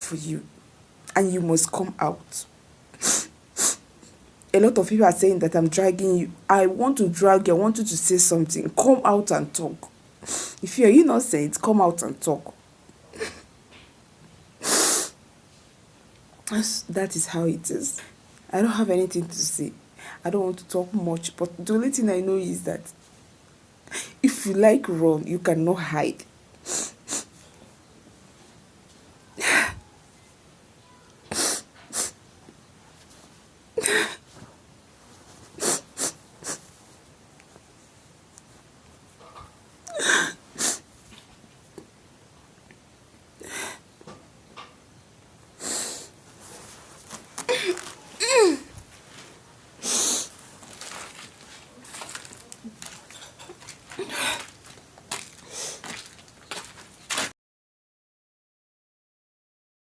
for you, and you must come out. A lot of people are saying that I'm dragging you. I want to drag you. I want you to say something. Come out and talk. If you're innocent, come out and talk. That is how it is. I don't have anything to say. I don't want to talk much, but the only thing I know is that if you like run, you cannot hide.